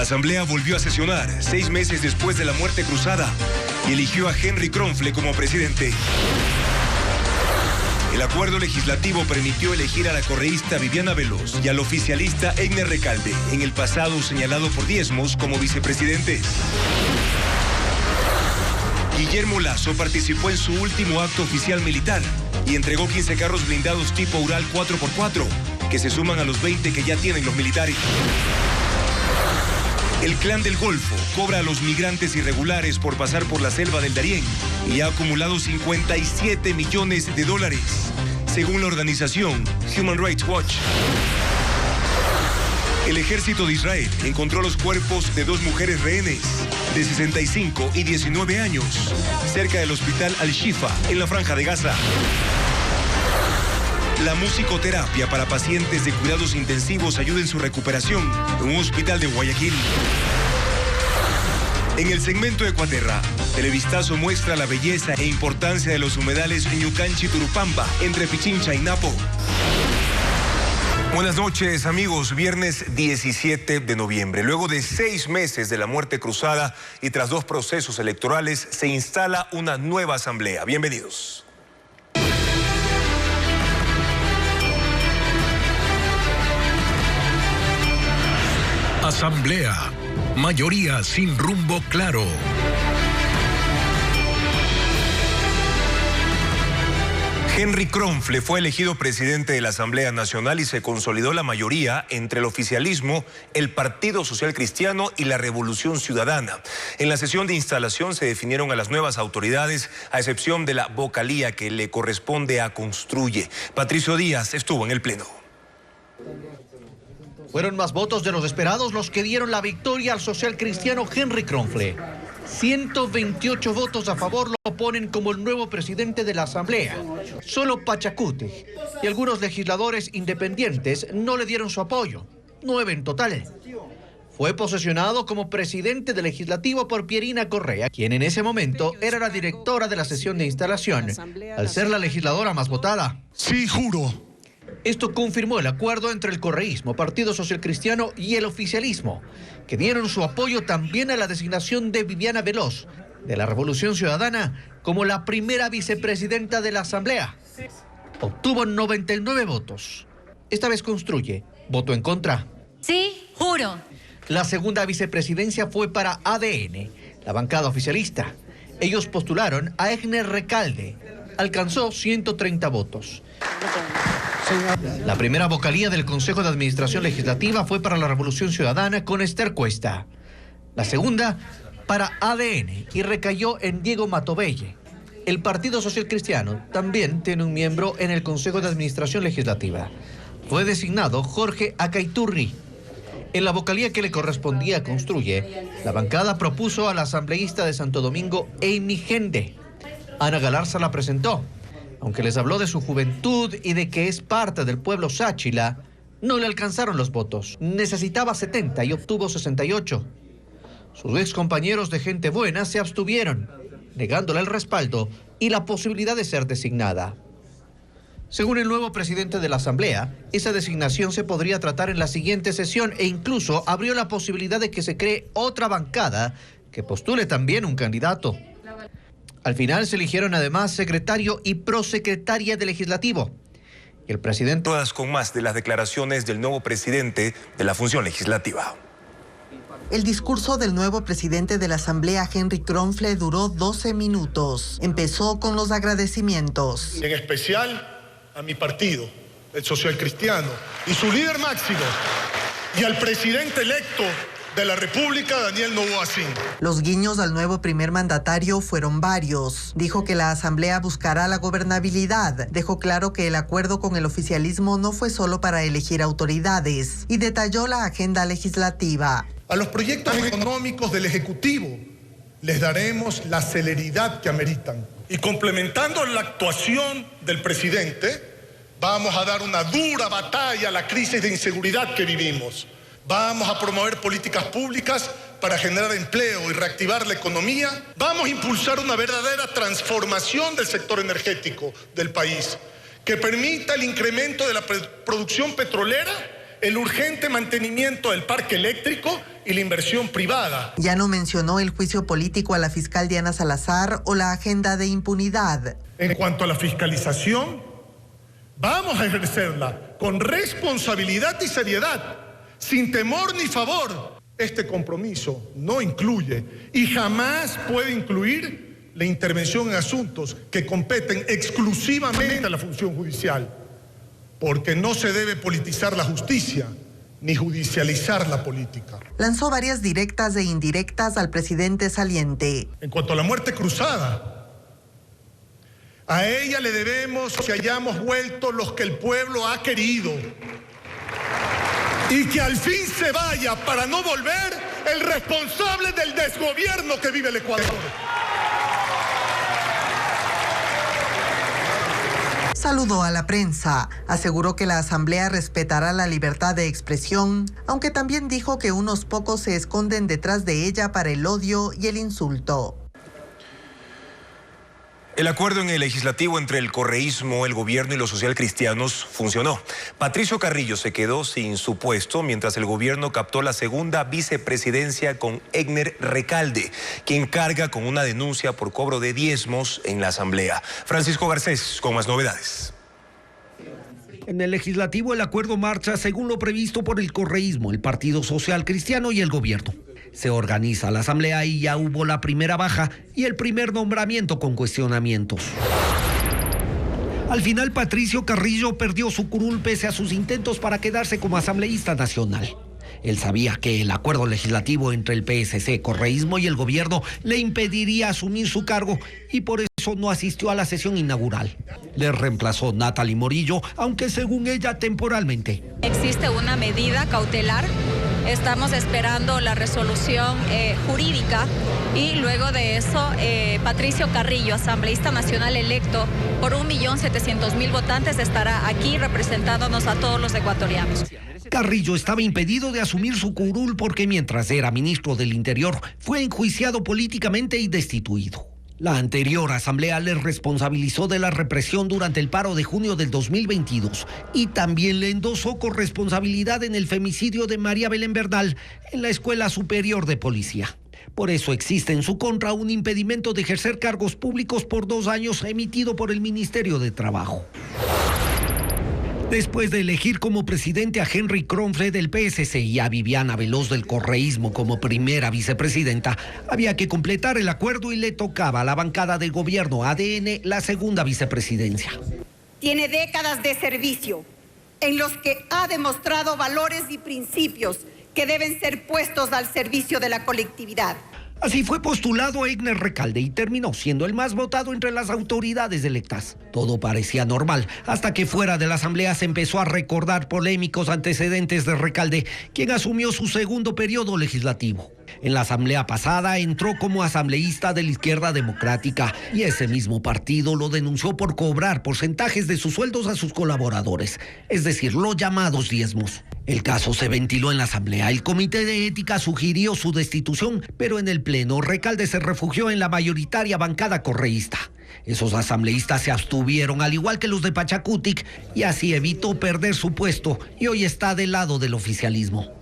Asamblea volvió a sesionar 6 meses después de la muerte cruzada y eligió a Henry Kronfle como presidente. El acuerdo legislativo permitió elegir a la correísta Viviana Veloz y al oficialista Egner Recalde, en el pasado señalado por diezmos como vicepresidentes. Guillermo Lasso participó en su último acto oficial militar y entregó 15 carros blindados tipo Ural 4x4, que se suman a los 20 que ya tienen los militares. El Clan del Golfo cobra a los migrantes irregulares por pasar por la selva del Darién y ha acumulado $57 millones, según la organización Human Rights Watch. El ejército de Israel encontró los cuerpos de 2 mujeres rehenes de 65 y 19 años cerca del hospital Al-Shifa en la Franja de Gaza. La musicoterapia para pacientes de cuidados intensivos ayuda en su recuperación en un hospital de Guayaquil. En el segmento Ecuaterra, Televistazo muestra la belleza e importancia de los humedales Ñucanchi Turupamba entre Pichincha y Napo. Buenas noches, amigos. Viernes 17 de noviembre. Luego de 6 meses de la muerte cruzada y tras 2 procesos electorales, se instala una nueva asamblea. Bienvenidos. Asamblea. Mayoría sin rumbo claro. Henry Kronfle fue elegido presidente de la Asamblea Nacional y se consolidó la mayoría entre el oficialismo, el Partido Social Cristiano y la Revolución Ciudadana. En la sesión de instalación se definieron a las nuevas autoridades, a excepción de la vocalía que le corresponde a Construye. Patricio Díaz estuvo en el pleno. Fueron más votos de los esperados los que dieron la victoria al social cristiano Henry Kronfle. 128 votos a favor lo ponen como el nuevo presidente de la Asamblea. Solo Pachacuti y algunos legisladores independientes no le dieron su apoyo, 9 en total. Fue posesionado como presidente del legislativo por Pierina Correa, quien en ese momento era la directora de la sesión de instalación, al ser la legisladora más votada. Sí, juro. Esto confirmó el acuerdo entre el correísmo, Partido Social Cristiano y el oficialismo, que dieron su apoyo también a la designación de Viviana Veloz, de la Revolución Ciudadana, como la primera vicepresidenta de la Asamblea. Obtuvo 99 votos. Esta vez Construye, votó en contra. Sí, juro. La segunda vicepresidencia fue para ADN, la bancada oficialista. Ellos postularon a Egner Recalde. Alcanzó 130 votos. La primera vocalía del Consejo de Administración Legislativa fue para la Revolución Ciudadana con Esther Cuesta. La segunda para ADN y recayó en Diego Matobelle. El Partido Social Cristiano también tiene un miembro en el Consejo de Administración Legislativa. Fue designado Jorge Acaiturri. En la vocalía que le correspondía a Construye, la bancada propuso a la asambleísta de Santo Domingo, Amy Gende. Ana Galarza la presentó. Aunque les habló de su juventud y de que es parte del pueblo Sáchila, no le alcanzaron los votos. Necesitaba 70 y obtuvo 68. Sus ex compañeros de Gente Buena se abstuvieron, negándole el respaldo y la posibilidad de ser designada. Según el nuevo presidente de la Asamblea, esa designación se podría tratar en la siguiente sesión e incluso abrió la posibilidad de que se cree otra bancada que postule también un candidato. Al final se eligieron además secretario y prosecretaria de Legislativo. Y el presidente... Todas con más de las declaraciones del nuevo presidente de la función legislativa. El discurso del nuevo presidente de la Asamblea, Henry Kronfle, duró 12 minutos. Empezó con los agradecimientos. En especial a mi partido, el Social Cristiano, y su líder máximo, y al presidente electo de la República, Daniel Noboa Sin. Los guiños al nuevo primer mandatario fueron varios. Dijo que la Asamblea buscará la gobernabilidad. Dejó claro que el acuerdo con el oficialismo no fue solo para elegir autoridades y detalló la agenda legislativa. A los proyectos económicos del Ejecutivo les daremos la celeridad que ameritan. Y complementando la actuación del presidente, vamos a dar una dura batalla a la crisis de inseguridad que vivimos. Vamos a promover políticas públicas para generar empleo y reactivar la economía. Vamos a impulsar una verdadera transformación del sector energético del país, que permita el incremento de la producción petrolera el urgente mantenimiento del parque eléctrico y la inversión privada. Ya no mencionó el juicio político a la fiscal Diana Salazar o la agenda de impunidad. En cuanto a la fiscalización, vamos a ejercerla con responsabilidad y seriedad, sin temor ni favor. Este compromiso no incluye y jamás puede incluir la intervención en asuntos que competen exclusivamente a la función judicial, porque no se debe politizar la justicia ni judicializar la política. Lanzó varias directas e indirectas al presidente saliente. En cuanto a la muerte cruzada, a ella le debemos que hayamos vuelto los que el pueblo ha querido y que al fin se vaya para no volver el responsable del desgobierno que vive el Ecuador. Saludó a la prensa, aseguró que la Asamblea respetará la libertad de expresión, aunque también dijo que unos pocos se esconden detrás de ella para el odio y el insulto. El acuerdo en el legislativo entre el correísmo, el gobierno y los socialcristianos funcionó. Patricio Carrillo se quedó sin su puesto mientras el gobierno captó la segunda vicepresidencia con Egner Recalde, quien carga con una denuncia por cobro de diezmos en la Asamblea. Francisco Garcés con más novedades. En el legislativo el acuerdo marcha según lo previsto por el correísmo, el Partido Social Cristiano y el gobierno. Se organiza la asamblea y ya hubo la primera baja y el primer nombramiento con cuestionamientos. Al final Patricio Carrillo perdió su curul pese a sus intentos para quedarse como asambleísta nacional. Él sabía que el acuerdo legislativo entre el PSC, correísmo y el gobierno le impediría asumir su cargo y por eso no asistió a la sesión inaugural. Le reemplazó Natalie Morillo, aunque según ella temporalmente. Existe una medida cautelar. Estamos esperando la resolución jurídica y luego de eso Patricio Carrillo, asambleísta nacional electo por 1.700.000 votantes, estará aquí representándonos a todos los ecuatorianos. Carrillo estaba impedido de asumir su curul porque mientras era ministro del Interior fue enjuiciado políticamente y destituido. La anterior asamblea le responsabilizó de la represión durante el paro de junio del 2022 y también le endosó corresponsabilidad en el femicidio de María Belén Bernal en la Escuela Superior de Policía. Por eso existe en su contra un impedimento de ejercer cargos públicos por 2 años emitido por el Ministerio de Trabajo. Después de elegir como presidente a Henry Kronfle del PSC y a Viviana Veloz del correísmo como primera vicepresidenta, había que completar el acuerdo y le tocaba a la bancada del gobierno ADN la segunda vicepresidencia. Tiene décadas de servicio en los que ha demostrado valores y principios que deben ser puestos al servicio de la colectividad. Así fue postulado Egner Recalde y terminó siendo el más votado entre las autoridades electas. Todo parecía normal, hasta que fuera de la asamblea se empezó a recordar polémicos antecedentes de Recalde, quien asumió su segundo periodo legislativo. En la asamblea pasada entró como asambleísta de la Izquierda Democrática y ese mismo partido lo denunció por cobrar porcentajes de sus sueldos a sus colaboradores, es decir, los llamados diezmos. El caso se ventiló en la asamblea. El comité de ética sugirió su destitución, pero en el pleno Recalde se refugió en la mayoritaria bancada correísta. Esos asambleístas se abstuvieron, al igual que los de Pachacutic, y así evitó perder su puesto y hoy está del lado del oficialismo.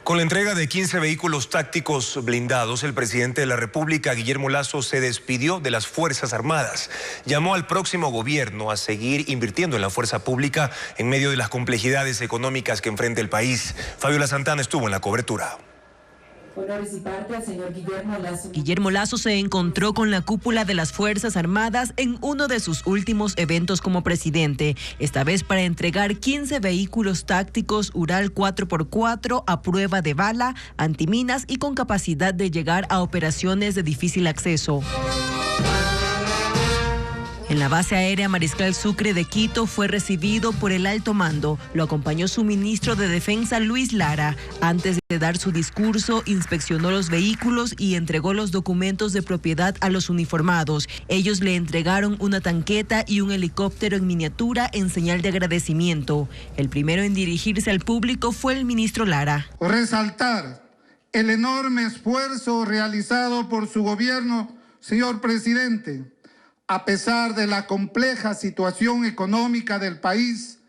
Con la entrega de 15 vehículos tácticos blindados, el presidente de la República, Guillermo Lasso, se despidió de las Fuerzas Armadas. Llamó al próximo gobierno a seguir invirtiendo en la fuerza pública en medio de las complejidades económicas que enfrenta el país. Fabiola Santana estuvo en la cobertura. Honores y parte al señor Guillermo Lasso. Guillermo Lasso se encontró con la cúpula de las Fuerzas Armadas en uno de sus últimos eventos como presidente, esta vez para entregar 15 vehículos tácticos Ural 4x4 a prueba de bala, antiminas y con capacidad de llegar a operaciones de difícil acceso. En la base aérea Mariscal Sucre de Quito fue recibido por el alto mando. Lo acompañó su ministro de Defensa, Luis Lara. Antes de dar su discurso, inspeccionó los vehículos y entregó los documentos de propiedad a los uniformados. Ellos le entregaron una tanqueta y un helicóptero en miniatura en señal de agradecimiento. El primero en dirigirse al público fue el ministro Lara. Resaltar el enorme esfuerzo realizado por su gobierno, señor presidente. A pesar de la compleja situación económica del país,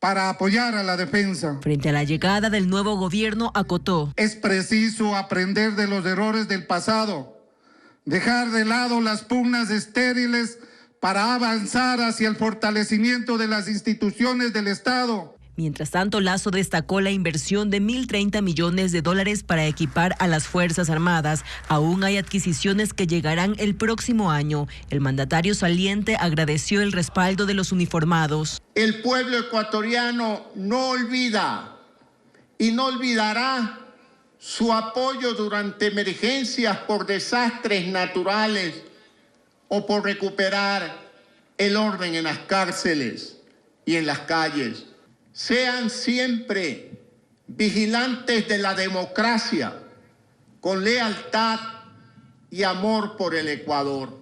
para apoyar a la defensa. Frente a la llegada del nuevo gobierno, acotó: es preciso aprender de los errores del pasado, dejar de lado las pugnas estériles para avanzar hacia el fortalecimiento de las instituciones del Estado. Mientras tanto, Lasso destacó la inversión de $1.030 millones para equipar a las Fuerzas Armadas. Aún hay adquisiciones que llegarán el próximo año. El mandatario saliente agradeció el respaldo de los uniformados. El pueblo ecuatoriano no olvida y no olvidará su apoyo durante emergencias por desastres naturales o por recuperar el orden en las cárceles y en las calles. Sean siempre vigilantes de la democracia, con lealtad y amor por el Ecuador.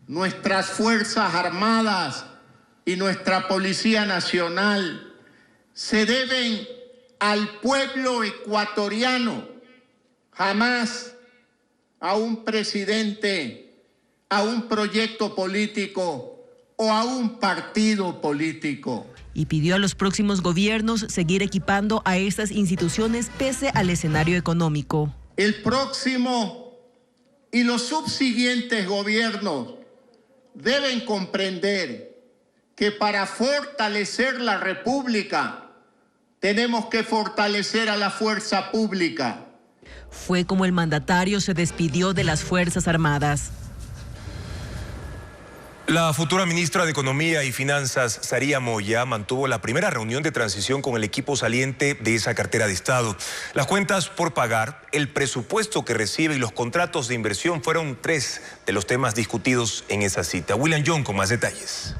Nuestras Fuerzas Armadas y nuestra Policía Nacional se deben al pueblo ecuatoriano, jamás a un presidente, a un proyecto político o a un partido político. Y pidió a los próximos gobiernos seguir equipando a estas instituciones pese al escenario económico. El próximo y los subsiguientes gobiernos deben comprender que para fortalecer la República tenemos que fortalecer a la fuerza pública. Fue como el mandatario se despidió de las Fuerzas Armadas. La futura ministra de Economía y Finanzas, Saría Moya, mantuvo la primera reunión de transición con el equipo saliente de esa cartera de Estado. Las cuentas por pagar, el presupuesto que recibe y los contratos de inversión fueron 3 de los temas discutidos en esa cita. William John con más detalles.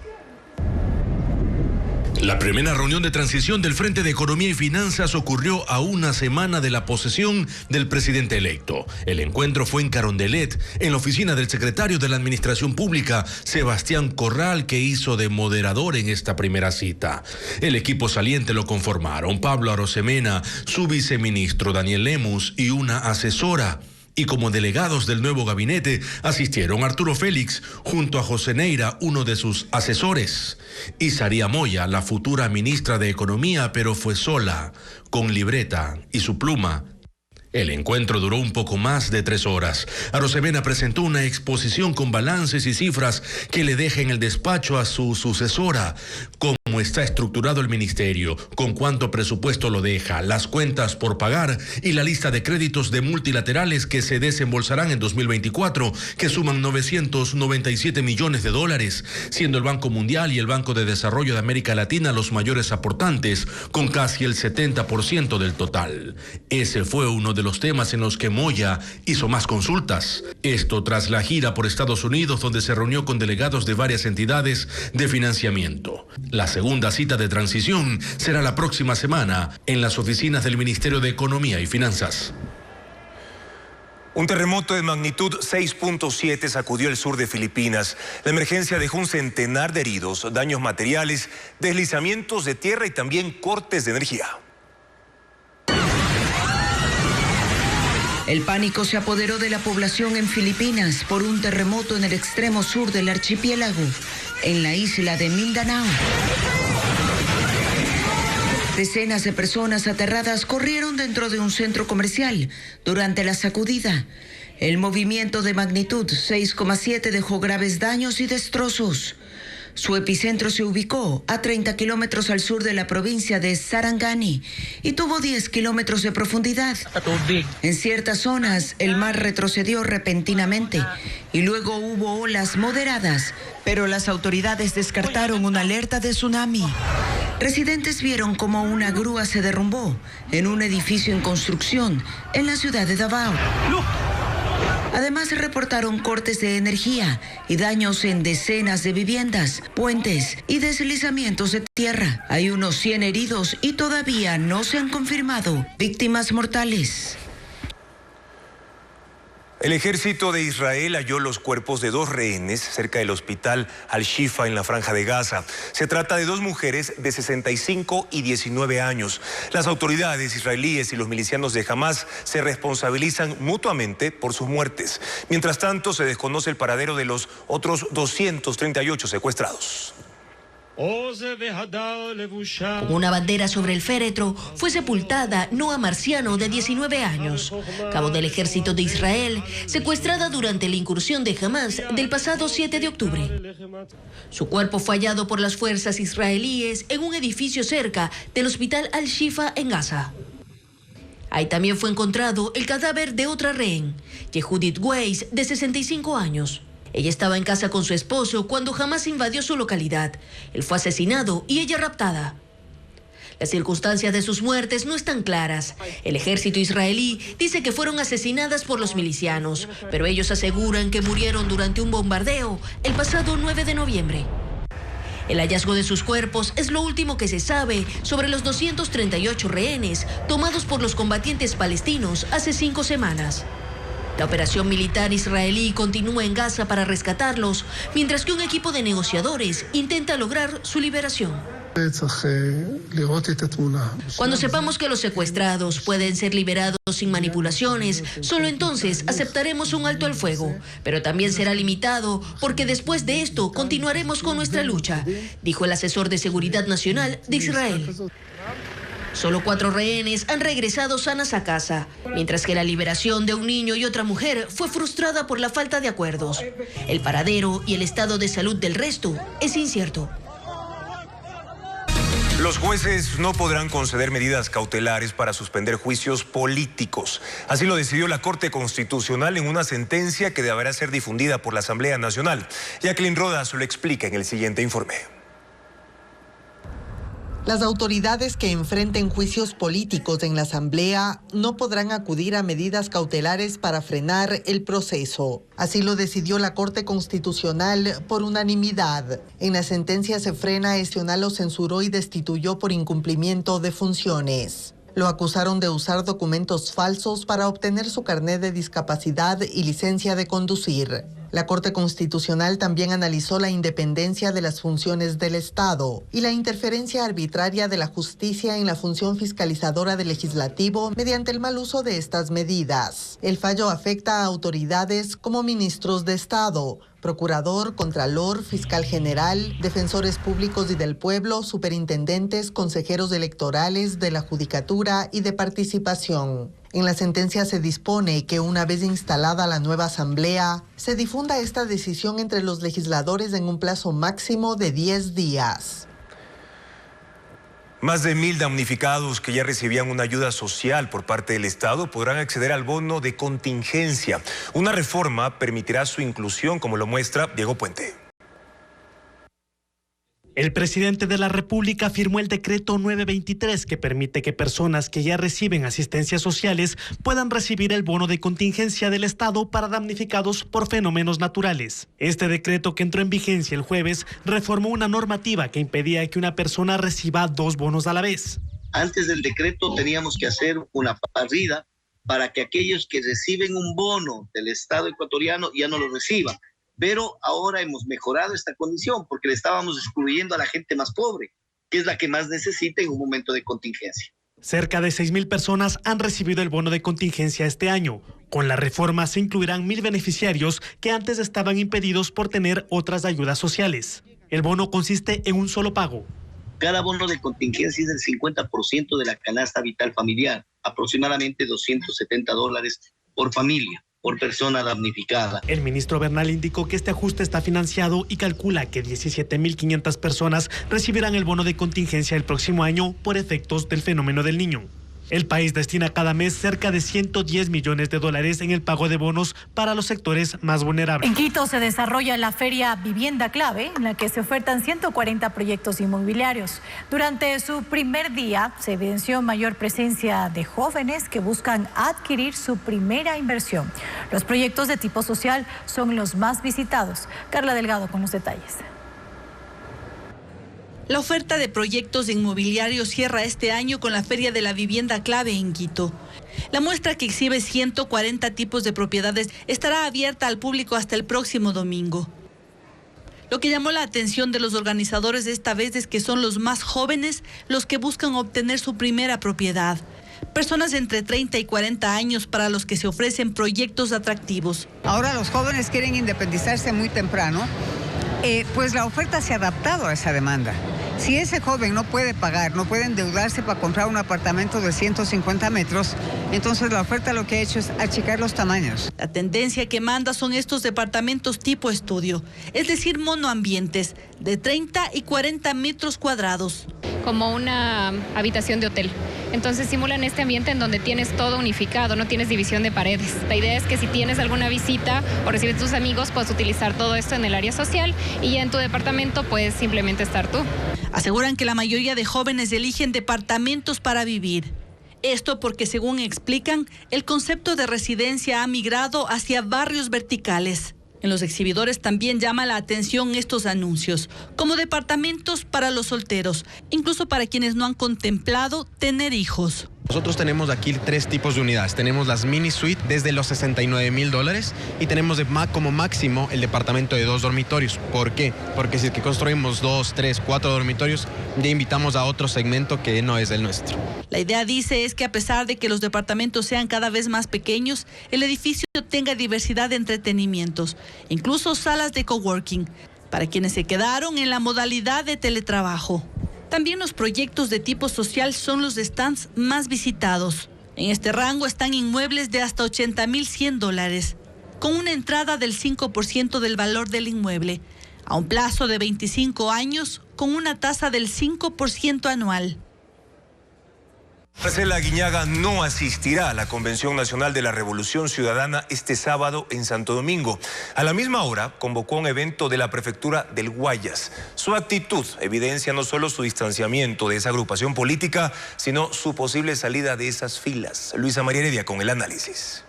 La primera reunión de transición del Frente de Economía y Finanzas ocurrió a una semana de la posesión del presidente electo. El encuentro fue en Carondelet, en la oficina del secretario de la Administración Pública, Sebastián Corral, que hizo de moderador en esta primera cita. El equipo saliente lo conformaron Pablo Arosemena, su viceministro Daniel Lemus y una asesora. Y como delegados del nuevo gabinete asistieron Arturo Félix junto a José Neira, uno de sus asesores, y Saría Moya, la futura ministra de Economía, pero fue sola, con libreta y su pluma. El encuentro duró un poco más de 3 horas. Arosemena presentó una exposición con balances y cifras que le deja en el despacho a su sucesora. Cómo está estructurado el ministerio, con cuánto presupuesto lo deja, las cuentas por pagar y la lista de créditos de multilaterales que se desembolsarán en 2024, que suman $997 millones, siendo el Banco Mundial y el Banco de Desarrollo de América Latina los mayores aportantes, con casi el 70% del total. Ese fue uno de los temas en los que Moya hizo más consultas. Esto tras la gira por Estados Unidos, donde se reunió con delegados de varias entidades de financiamiento. La segunda cita de transición será la próxima semana en las oficinas del Ministerio de Economía y Finanzas. Un terremoto de magnitud 6.7 sacudió el sur de Filipinas. La emergencia dejó un centenar de heridos, daños materiales, deslizamientos de tierra y también cortes de energía. El pánico se apoderó de la población en Filipinas por un terremoto en el extremo sur del archipiélago, en la isla de Mindanao. Decenas de personas aterradas corrieron dentro de un centro comercial durante la sacudida. El movimiento de magnitud 6,7 dejó graves daños y destrozos. Su epicentro se ubicó a 30 kilómetros al sur de la provincia de Sarangani y tuvo 10 kilómetros de profundidad. En ciertas zonas, el mar retrocedió repentinamente y luego hubo olas moderadas, pero las autoridades descartaron una alerta de tsunami. Residentes vieron cómo una grúa se derrumbó en un edificio en construcción en la ciudad de Davao. Además, se reportaron cortes de energía y daños en decenas de viviendas, puentes y deslizamientos de tierra. Hay unos 100 heridos y todavía no se han confirmado víctimas mortales. El ejército de Israel halló los cuerpos de 2 rehenes cerca del hospital Al-Shifa en la Franja de Gaza. Se trata de 2 mujeres de 65 y 19 años. Las autoridades israelíes y los milicianos de Hamás se responsabilizan mutuamente por sus muertes. Mientras tanto, se desconoce el paradero de los otros 238 secuestrados. Con una bandera sobre el féretro fue sepultada Noa Marciano, de 19 años, cabo del ejército de Israel, secuestrada durante la incursión de Hamas del pasado 7 de octubre. Su cuerpo fue hallado por las fuerzas israelíes en un edificio cerca del hospital Al-Shifa en Gaza. Ahí también fue encontrado el cadáver de otra rehén, Yehudit Weiss, de 65 años. Ella estaba en casa con su esposo cuando Hamas invadió su localidad. Él fue asesinado y ella raptada. Las circunstancias de sus muertes no están claras. El ejército israelí dice que fueron asesinadas por los milicianos, pero ellos aseguran que murieron durante un bombardeo el pasado 9 de noviembre. El hallazgo de sus cuerpos es lo último que se sabe sobre los 238 rehenes tomados por los combatientes palestinos hace 5 semanas. La operación militar israelí continúa en Gaza para rescatarlos, mientras que un equipo de negociadores intenta lograr su liberación. Cuando sepamos que los secuestrados pueden ser liberados sin manipulaciones, solo entonces aceptaremos un alto al fuego. Pero también será limitado porque después de esto continuaremos con nuestra lucha, dijo el asesor de Seguridad Nacional de Israel. Solo 4 rehenes han regresado sanas a casa, mientras que la liberación de un niño y otra mujer fue frustrada por la falta de acuerdos. El paradero y el estado de salud del resto es incierto. Los jueces no podrán conceder medidas cautelares para suspender juicios políticos. Así lo decidió la Corte Constitucional en una sentencia que deberá ser difundida por la Asamblea Nacional. Jacqueline Rodas lo explica en el siguiente informe. Las autoridades que enfrenten juicios políticos en la Asamblea no podrán acudir a medidas cautelares para frenar el proceso. Así lo decidió la Corte Constitucional por unanimidad. En la sentencia se frena, lo censuró y destituyó por incumplimiento de funciones. Lo acusaron de usar documentos falsos para obtener su carnet de discapacidad y licencia de conducir. La Corte Constitucional también analizó la independencia de las funciones del Estado y la interferencia arbitraria de la justicia en la función fiscalizadora del legislativo mediante el mal uso de estas medidas. El fallo afecta a autoridades como ministros de Estado, procurador, contralor, fiscal general, defensores públicos y del pueblo, superintendentes, consejeros electorales, de la judicatura y de participación. En la sentencia se dispone que una vez instalada la nueva asamblea, se difunda esta decisión entre los legisladores en un plazo máximo de 10 días. Más de 1,000 damnificados que ya recibían una ayuda social por parte del Estado podrán acceder al bono de contingencia. Una reforma permitirá su inclusión, como lo muestra Diego Puente. El presidente de la República firmó el decreto 923 que permite que personas que ya reciben asistencias sociales puedan recibir el bono de contingencia del Estado para damnificados por fenómenos naturales. Este decreto, que entró en vigencia el jueves, reformó una normativa que impedía que una persona reciba 2 bonos a la vez. Antes del decreto teníamos que hacer una barrida para que aquellos que reciben un bono del Estado ecuatoriano ya no lo reciban. Pero ahora hemos mejorado esta condición porque le estábamos excluyendo a la gente más pobre, que es la que más necesita en un momento de contingencia. Cerca de 6,000 personas han recibido el bono de contingencia este año. Con la reforma se incluirán 1,000 beneficiarios que antes estaban impedidos por tener otras ayudas sociales. El bono consiste en un solo pago. Cada bono de contingencia es del 50% de la canasta vital familiar, aproximadamente $270 por familia, por persona damnificada. El ministro Bernal indicó que este ajuste está financiado y calcula que 17.500 personas recibirán el bono de contingencia el próximo año por efectos del fenómeno del Niño. El país destina cada mes cerca de $110 millones en el pago de bonos para los sectores más vulnerables. En Quito se desarrolla la feria Vivienda Clave, en la que se ofertan 140 proyectos inmobiliarios. Durante su primer día se evidenció mayor presencia de jóvenes que buscan adquirir su primera inversión. Los proyectos de tipo social son los más visitados. Carla Delgado con los detalles. La oferta de proyectos inmobiliarios cierra este año con la Feria de la Vivienda Clave en Quito. La muestra, que exhibe 140 tipos de propiedades, estará abierta al público hasta el próximo domingo. Lo que llamó la atención de los organizadores de esta vez es que son los más jóvenes los que buscan obtener su primera propiedad. Personas de entre 30 y 40 años para los que se ofrecen proyectos atractivos. Ahora los jóvenes quieren independizarse muy temprano. Pues la oferta se ha adaptado a esa demanda. Si ese joven no puede pagar, no puede endeudarse para comprar un apartamento de 150 metros, entonces la oferta lo que ha hecho es achicar los tamaños. La tendencia que manda son estos departamentos tipo estudio, es decir, monoambientes de 30 y 40 metros cuadrados. Como una habitación de hotel. Entonces simulan este ambiente en donde tienes todo unificado, no tienes división de paredes. La idea es que si tienes alguna visita o recibes tus amigos, puedes utilizar todo esto en el área social y ya en tu departamento puedes simplemente estar tú. Aseguran que la mayoría de jóvenes eligen departamentos para vivir. Esto porque, según explican, el concepto de residencia ha migrado hacia barrios verticales. En los exhibidores también llama la atención estos anuncios, como departamentos para los solteros, incluso para quienes no han contemplado tener hijos. Nosotros tenemos aquí 3 tipos de unidades. Tenemos las mini suite desde los $69,000 y tenemos como máximo el departamento de 2 dormitorios. ¿Por qué? Porque si es que construimos 2, 3, 4 dormitorios, ya invitamos a otro segmento que no es el nuestro. La idea, dice, es que a pesar de que los departamentos sean cada vez más pequeños, el edificio tenga diversidad de entretenimientos, incluso salas de coworking, para quienes se quedaron en la modalidad de teletrabajo. También los proyectos de tipo social son los stands más visitados. En este rango están inmuebles de hasta $80,100, con una entrada del 5% del valor del inmueble, a un plazo de 25 años, con una tasa del 5% anual. Marcela Aguiñaga no asistirá a la Convención Nacional de la Revolución Ciudadana este sábado en Santo Domingo. A la misma hora convocó un evento de la prefectura del Guayas. Su actitud evidencia no solo su distanciamiento de esa agrupación política, sino su posible salida de esas filas. Luisa María Heredia con el análisis.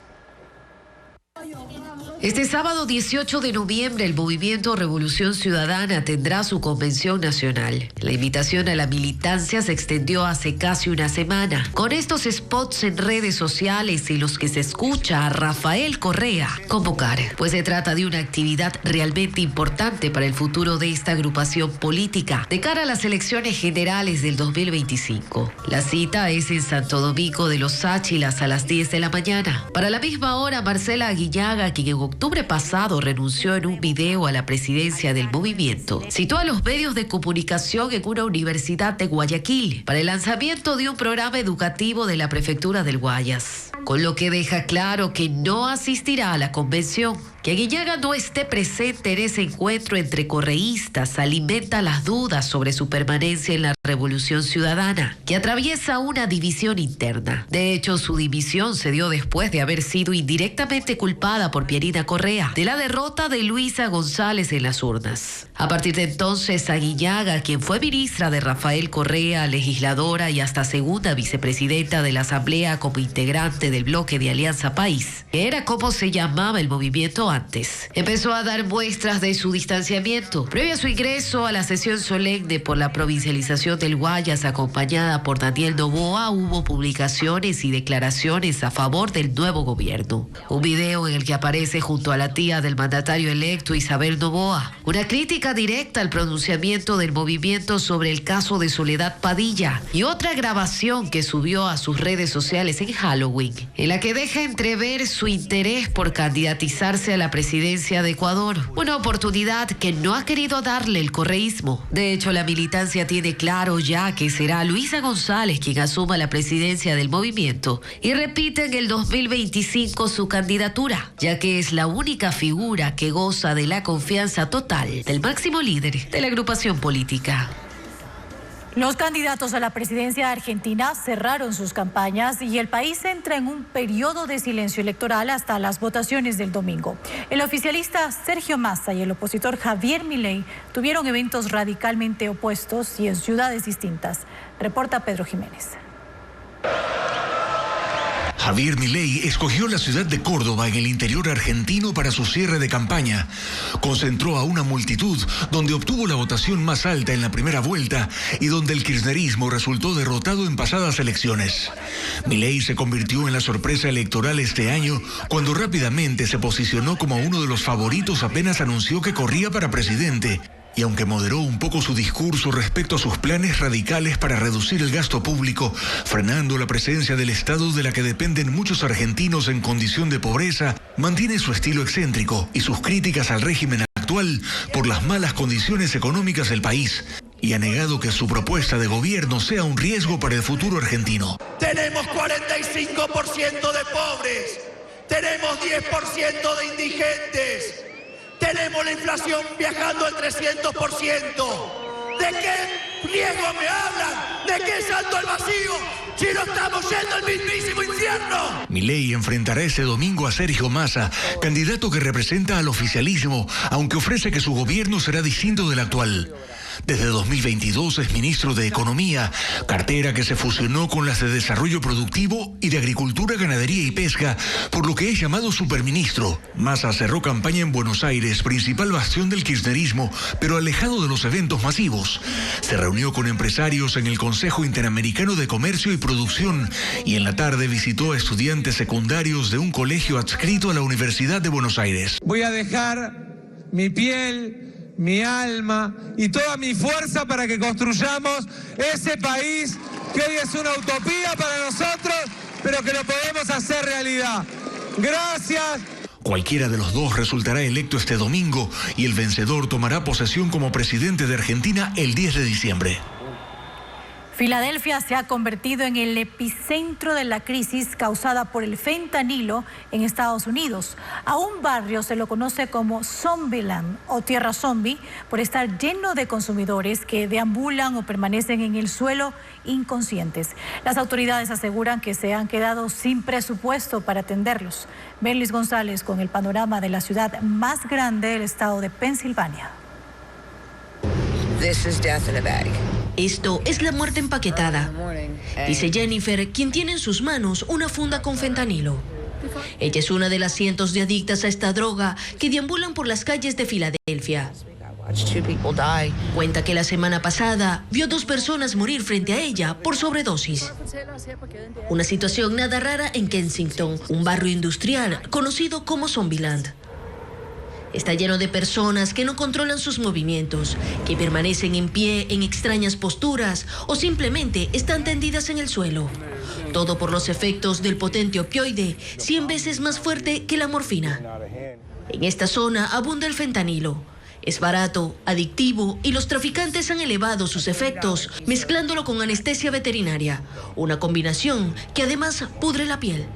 Este sábado 18 de noviembre el Movimiento Revolución Ciudadana tendrá su convención nacional. La invitación a la militancia se extendió hace casi una semana, con estos spots en redes sociales en los que se escucha a Rafael Correa convocar, pues se trata de una actividad realmente importante para el futuro de esta agrupación política de cara a las elecciones generales del 2025. La cita es en Santo Domingo de los Sáchilas a las 10 de la mañana. Para la misma hora, Marcela Aguiñaga, quien en octubre pasado renunció en un video a la presidencia del movimiento, citó a los medios de comunicación en una universidad de Guayaquil para el lanzamiento de un programa educativo de la prefectura del Guayas, con lo que deja claro que no asistirá a la convención. Que Aguiñaga no esté presente en ese encuentro entre correístas alimenta las dudas sobre su permanencia en la Revolución Ciudadana, que atraviesa una división interna. De hecho, su división se dio después de haber sido indirectamente culpada por Pierina Correa de la derrota de Luisa González en las urnas. A partir de entonces, Aguiñaga, quien fue ministra de Rafael Correa, legisladora y hasta segunda vicepresidenta de la Asamblea como integrante del bloque de Alianza País, que era como se llamaba el movimiento antes, empezó a dar muestras de su distanciamiento. Previo a su ingreso a la sesión solemne por la provincialización del Guayas, acompañada por Daniel Noboa, hubo publicaciones y declaraciones a favor del nuevo gobierno. Un video en el que aparece junto a la tía del mandatario electo, Isabel Noboa, una crítica directa al pronunciamiento del movimiento sobre el caso de Soledad Padilla, y otra grabación que subió a sus redes sociales en Halloween, en la que deja entrever su interés por candidatizarse a la presidencia de Ecuador, una oportunidad que no ha querido darle el correísmo. De hecho, la militancia tiene claro ya que será Luisa González quien asuma la presidencia del movimiento y repite en el 2025 su candidatura, ya que es la única figura que goza de la confianza total del máximo líder de la agrupación política. Los candidatos a la presidencia argentina cerraron sus campañas y el país entra en un periodo de silencio electoral hasta las votaciones del domingo. El oficialista Sergio Massa y el opositor Javier Milei tuvieron eventos radicalmente opuestos y en ciudades distintas. Reporta Pedro Jiménez. Javier Milei escogió la ciudad de Córdoba en el interior argentino para su cierre de campaña. Concentró a una multitud donde obtuvo la votación más alta en la primera vuelta y donde el kirchnerismo resultó derrotado en pasadas elecciones. Milei se convirtió en la sorpresa electoral este año cuando rápidamente se posicionó como uno de los favoritos apenas anunció que corría para presidente. Y aunque moderó un poco su discurso respecto a sus planes radicales para reducir el gasto público, frenando la presencia del Estado de la que dependen muchos argentinos en condición de pobreza, mantiene su estilo excéntrico y sus críticas al régimen actual por las malas condiciones económicas del país. y ha negado que su propuesta de gobierno sea un riesgo para el futuro argentino. Tenemos 45% de pobres, tenemos 10% de indigentes, tenemos la inflación viajando al 300%. ¿De qué riesgo me hablan? ¿De qué salto al vacío? Si no estamos yendo al mismísimo infierno. Milei enfrentará este domingo a Sergio Massa, candidato que representa al oficialismo, aunque ofrece que su gobierno será distinto del actual. Desde 2022 es ministro de Economía, cartera que se fusionó con las de Desarrollo Productivo y de Agricultura, Ganadería y Pesca, por lo que es llamado superministro. Massa cerró campaña en Buenos Aires, principal bastión del kirchnerismo, pero alejado de los eventos masivos. Se reunió con empresarios en el Consejo Interamericano de Comercio y Producción y en la tarde visitó a estudiantes secundarios de un colegio adscrito a la Universidad de Buenos Aires. Voy a dejar mi piel, mi alma y toda mi fuerza para que construyamos ese país que hoy es una utopía para nosotros, pero que lo podemos hacer realidad. Gracias. Cualquiera de los dos resultará electo este domingo y el vencedor tomará posesión como presidente de Argentina el 10 de diciembre. Filadelfia se ha convertido en el epicentro de la crisis causada por el fentanilo en Estados Unidos. A un barrio se lo conoce como Zombieland o Tierra Zombie por estar lleno de consumidores que deambulan o permanecen en el suelo inconscientes. Las autoridades aseguran que se han quedado sin presupuesto para atenderlos. Berlis González con el panorama de la ciudad más grande del estado de Pensilvania. This is death in a bag. Esto es la muerte empaquetada, dice Jennifer, quien tiene en sus manos una funda con fentanilo. Ella es una de las cientos de adictas a esta droga que deambulan por las calles de Filadelfia. Cuenta que la semana pasada vio 2 personas morir frente a ella por sobredosis. Una situación nada rara en Kensington, un barrio industrial conocido como Zombieland. Está lleno de personas que no controlan sus movimientos, que permanecen en pie en extrañas posturas o simplemente están tendidas en el suelo. Todo por los efectos del potente opioide, 100 veces más fuerte que la morfina. En esta zona abunda el fentanilo. Es barato, adictivo y los traficantes han elevado sus efectos mezclándolo con anestesia veterinaria, una combinación que además pudre la piel.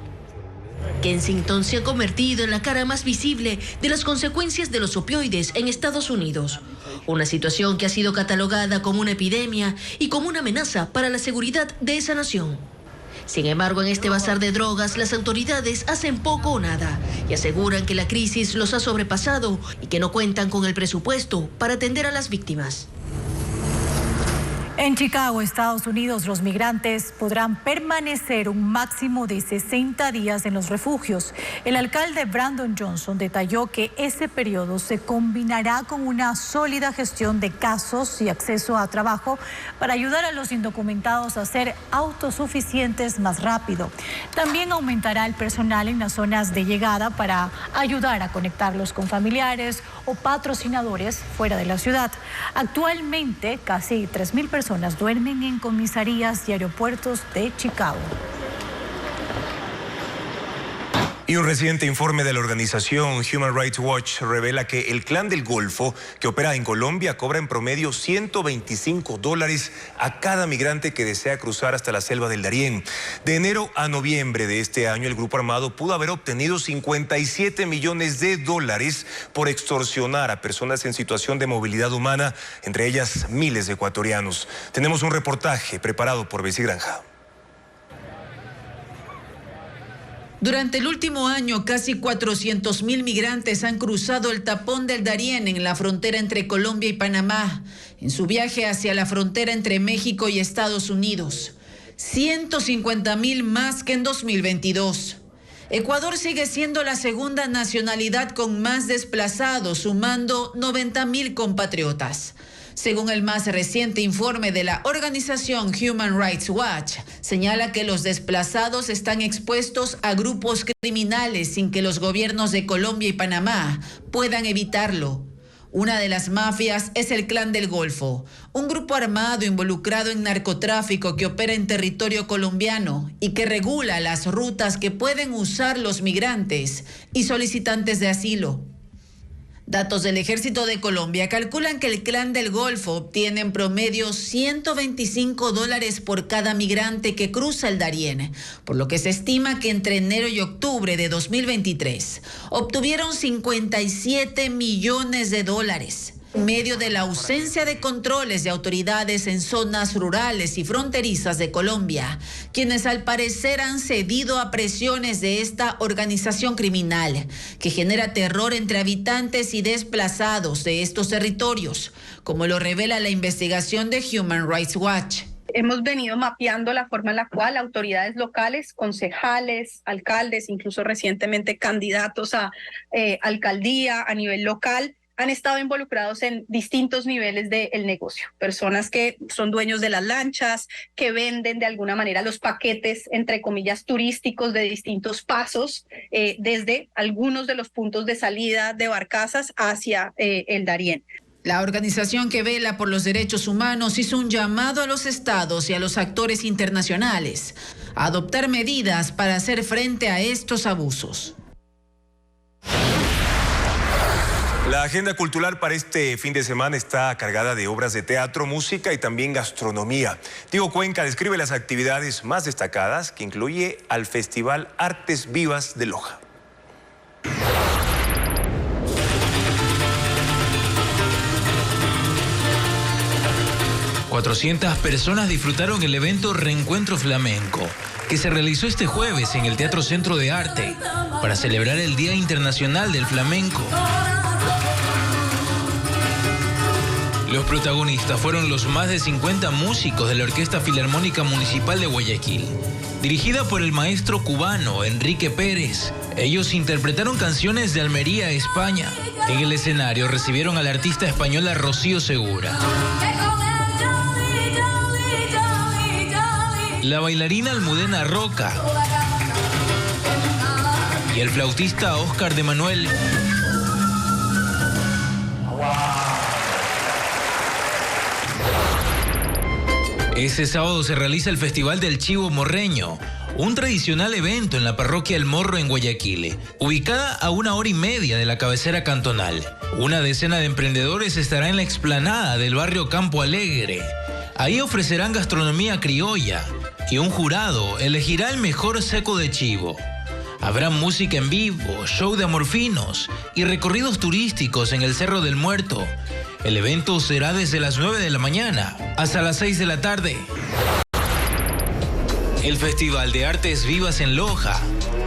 Kensington se ha convertido en la cara más visible de las consecuencias de los opioides en Estados Unidos. Una situación que ha sido catalogada como una epidemia y como una amenaza para la seguridad de esa nación. Sin embargo, en este bazar de drogas, las autoridades hacen poco o nada y aseguran que la crisis los ha sobrepasado y que no cuentan con el presupuesto para atender a las víctimas. En Chicago, Estados Unidos, los migrantes podrán permanecer un máximo de 60 días en los refugios. El alcalde Brandon Johnson detalló que ese periodo se combinará con una sólida gestión de casos y acceso a trabajo para ayudar a los indocumentados a ser autosuficientes más rápido. También aumentará el personal en las zonas de llegada para ayudar a conectarlos con familiares o patrocinadores fuera de la ciudad. Actualmente, casi 3.000 personas duermen en comisarías y aeropuertos de Chicago. Y un reciente informe de la organización Human Rights Watch revela que el Clan del Golfo, que opera en Colombia, cobra en promedio $125 a cada migrante que desea cruzar hasta la selva del Darién. De enero a noviembre de este año, el grupo armado pudo haber obtenido $57 millones por extorsionar a personas en situación de movilidad humana, entre ellas miles de ecuatorianos. Tenemos un reportaje preparado por Bessie Granja. Durante el último año, casi 400.000 migrantes han cruzado el tapón del Darién en la frontera entre Colombia y Panamá, en su viaje hacia la frontera entre México y Estados Unidos. 150.000 más que en 2022. Ecuador sigue siendo la segunda nacionalidad con más desplazados, sumando 90.000 compatriotas. Según el más reciente informe de la organización Human Rights Watch, señala que los desplazados están expuestos a grupos criminales sin que los gobiernos de Colombia y Panamá puedan evitarlo. Una de las mafias es el Clan del Golfo, un grupo armado involucrado en narcotráfico que opera en territorio colombiano y que regula las rutas que pueden usar los migrantes y solicitantes de asilo. Datos del Ejército de Colombia calculan que el Clan del Golfo obtiene en promedio $125 por cada migrante que cruza el Darién, por lo que se estima que entre enero y octubre de 2023 obtuvieron $57 millones. En medio de la ausencia de controles de autoridades en zonas rurales y fronterizas de Colombia, quienes al parecer han cedido a presiones de esta organización criminal que genera terror entre habitantes y desplazados de estos territorios, como lo revela la investigación de Human Rights Watch. Hemos venido mapeando la forma en la cual autoridades locales, concejales, alcaldes, incluso recientemente candidatos a alcaldía a nivel local, han estado involucrados en distintos niveles del negocio. Personas que son dueños de las lanchas, que venden de alguna manera los paquetes, entre comillas, turísticos de distintos pasos, desde algunos de los puntos de salida de barcazas hacia el Darién. La organización que vela por los derechos humanos hizo un llamado a los estados y a los actores internacionales a adoptar medidas para hacer frente a estos abusos. La agenda cultural para este fin de semana está cargada de obras de teatro, música y también gastronomía. Diego Cuenca describe las actividades más destacadas, que incluye al Festival Artes Vivas de Loja. 400 personas disfrutaron el evento Reencuentro Flamenco, que se realizó este jueves en el Teatro Centro de Arte para celebrar el Día Internacional del Flamenco. Los protagonistas fueron los más de 50 músicos de la Orquesta Filarmónica Municipal de Guayaquil, dirigida por el maestro cubano Enrique Pérez. Ellos interpretaron canciones de Almería, España. En el escenario recibieron a la artista española Rocío Segura, la bailarina Almudena Roca y el flautista Óscar de Manuel. Este sábado se realiza el Festival del Chivo Morreño, un tradicional evento en la parroquia El Morro en Guayaquil, ubicada a 1 hora y media de la cabecera cantonal. Una decena de emprendedores estará en la explanada del barrio Campo Alegre. Ahí ofrecerán gastronomía criolla y un jurado elegirá el mejor seco de chivo. Habrá música en vivo, show de amorfinos y recorridos turísticos en el Cerro del Muerto. El evento será desde las 9 de la mañana hasta las 6 de la tarde. El Festival de Artes Vivas en Loja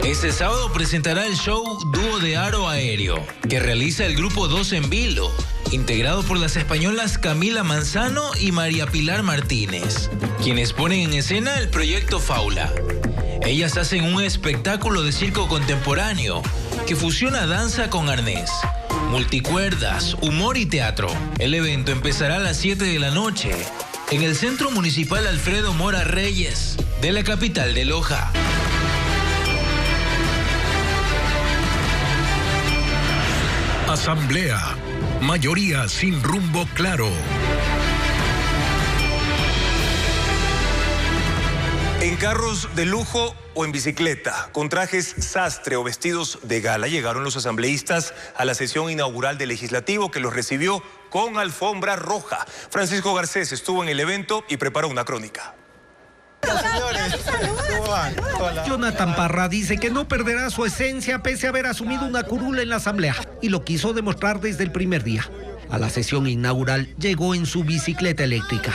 este sábado presentará el show Dúo de Aro Aéreo, que realiza el grupo 2 en Vilo, integrado por las españolas Camila Manzano y María Pilar Martínez, quienes ponen en escena el proyecto Faula. Ellas hacen un espectáculo de circo contemporáneo que fusiona danza con arnés, multicuerdas, humor y teatro. El evento empezará a las 7 de la noche en el Centro Municipal Alfredo Mora Reyes de la capital de Loja. Asamblea. Mayoría sin rumbo claro. En carros de lujo o en bicicleta, con trajes sastre o vestidos de gala, llegaron los asambleístas a la sesión inaugural del Legislativo, que los recibió con alfombra roja. Francisco Garcés estuvo en el evento y preparó una crónica. Jonathan Parra dice que no perderá su esencia pese a haber asumido una curula en la asamblea, y lo quiso demostrar desde el primer día. A la sesión inaugural llegó en su bicicleta eléctrica,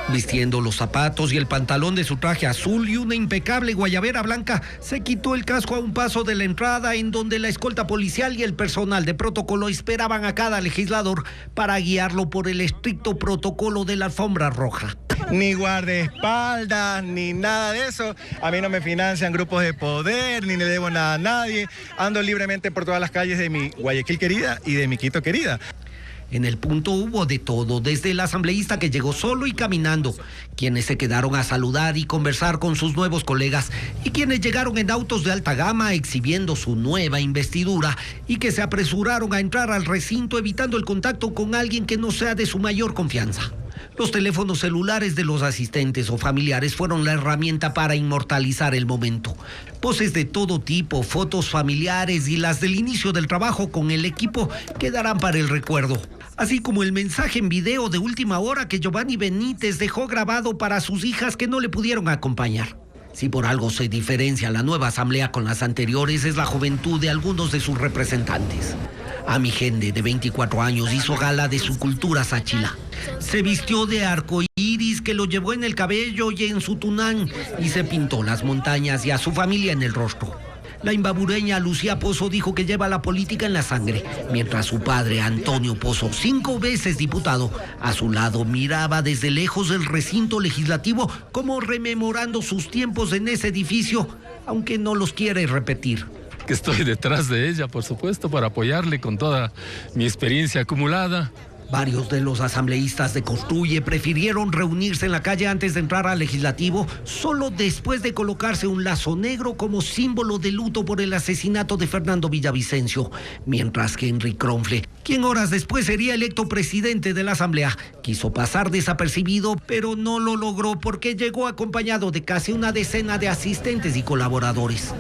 vistiendo los zapatos y el pantalón de su traje azul y una impecable guayabera blanca. Se quitó el casco a un paso de la entrada, en donde la escolta policial y el personal de protocolo esperaban a cada legislador para guiarlo por el estricto protocolo de la alfombra roja. Ni guardaespaldas, ni nada de eso. A mí no me financian grupos de poder, ni le debo nada a nadie. Ando libremente por todas las calles de mi Guayaquil querida y de mi Quito querida. En el punto hubo de todo, desde el asambleísta que llegó solo y caminando, quienes se quedaron a saludar y conversar con sus nuevos colegas, y quienes llegaron en autos de alta gama exhibiendo su nueva investidura y que se apresuraron a entrar al recinto evitando el contacto con alguien que no sea de su mayor confianza. Los teléfonos celulares de los asistentes o familiares fueron la herramienta para inmortalizar el momento. Poses de todo tipo, fotos familiares y las del inicio del trabajo con el equipo quedarán para el recuerdo. Así como el mensaje en video de última hora que Giovanni Benítez dejó grabado para sus hijas que no le pudieron acompañar. Si por algo se diferencia la nueva asamblea con las anteriores, es la juventud de algunos de sus representantes. Ami Gende, de 24 años, hizo gala de su cultura sáchila. Se vistió de arcoíris que lo llevó en el cabello y en su tunán y se pintó las montañas y a su familia en el rostro. La imbabureña Lucía Pozo dijo que lleva la política en la sangre, mientras su padre, Antonio Pozo, 5 veces diputado, a su lado miraba desde lejos el recinto legislativo como rememorando sus tiempos en ese edificio, aunque no los quiere repetir. Que estoy detrás de ella, por supuesto, para apoyarle con toda mi experiencia acumulada. Varios de los asambleístas de Construye prefirieron reunirse en la calle antes de entrar al legislativo, solo después de colocarse un lazo negro como símbolo de luto por el asesinato de Fernando Villavicencio, mientras que Henry Kronfle, quien horas después sería electo presidente de la asamblea, quiso pasar desapercibido, pero no lo logró porque llegó acompañado de casi una decena de asistentes y colaboradores.